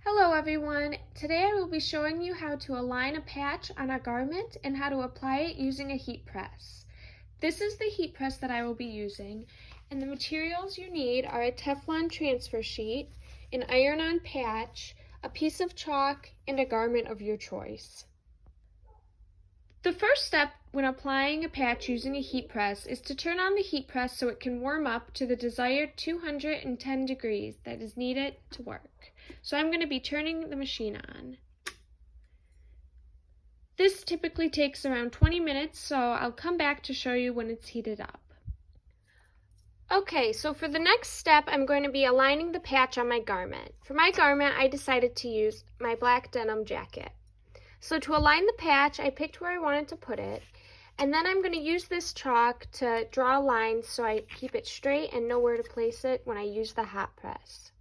Hello everyone! Today I will be showing you how to align a patch on a garment and how to apply it using a heat press. This is the heat press that I will be using, and the materials you need are a Teflon transfer sheet, an iron-on patch, a piece of chalk, and a garment of your choice. The first step when applying a patch using a heat press is to turn on the heat press so it can warm up to the desired 210 degrees that is needed to work. So I'm going to be turning the machine on. This typically takes around 20 minutes, so I'll come back to show you when it's heated up. Okay, so for the next step, I'm going to be aligning the patch on my garment. For my garment, I decided to use my black denim jacket. So to align the patch, I picked where I wanted to put it, and then I'm going to use this chalk to draw lines so I keep it straight and know where to place it when I use the hot press.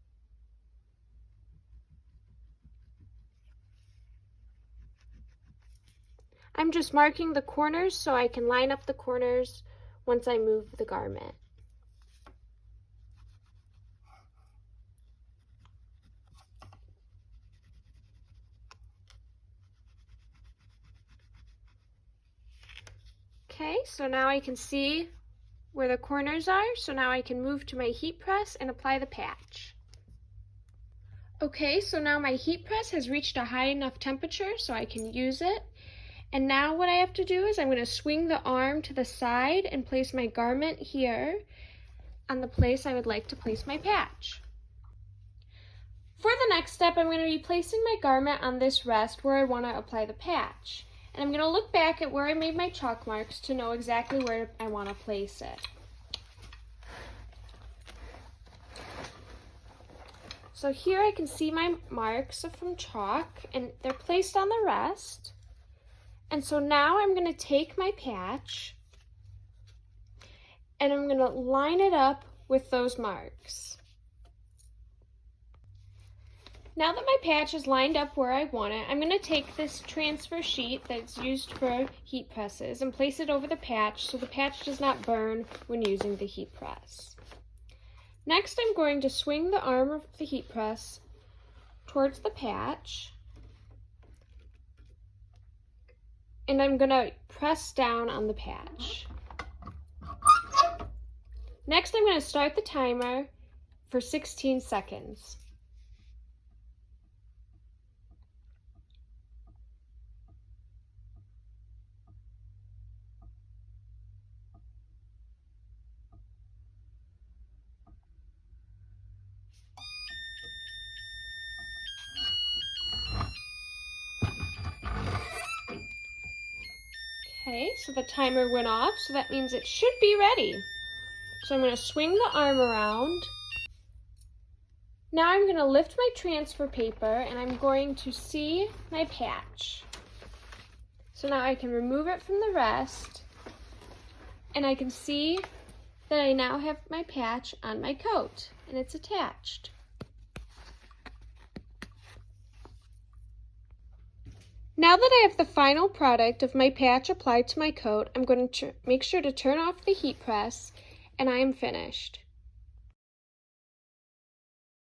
I'm just marking the corners so I can line up the corners once I move the garment. Okay, so now I can see where the corners are, so now I can move to my heat press and apply the patch. Okay, so now my heat press has reached a high enough temperature so I can use it. And now what I have to do is I'm going to swing the arm to the side and place my garment here on the place I would like to place my patch. For the next step, I'm going to be placing my garment on this rest where I want to apply the patch. And I'm going to look back at where I made my chalk marks to know exactly where I want to place it. So here I can see my marks from chalk, and they're placed on the rest. And so now I'm going to take my patch and I'm going to line it up with those marks. Now that my patch is lined up where I want it, I'm going to take this transfer sheet that's used for heat presses and place it over the patch so the patch does not burn when using the heat press. Next, I'm going to swing the arm of the heat press towards the patch, and I'm going to press down on the patch. Next, I'm going to start the timer for 16 seconds. Okay, so the timer went off, so that means it should be ready. So I'm going to swing the arm around. Now I'm going to lift my transfer paper and I'm going to see my patch. So now I can remove it from the rest and I can see that I now have my patch on my coat and it's attached. Now that I have the final product of my patch applied to my coat, I'm going to make sure to turn off the heat press, and I am finished.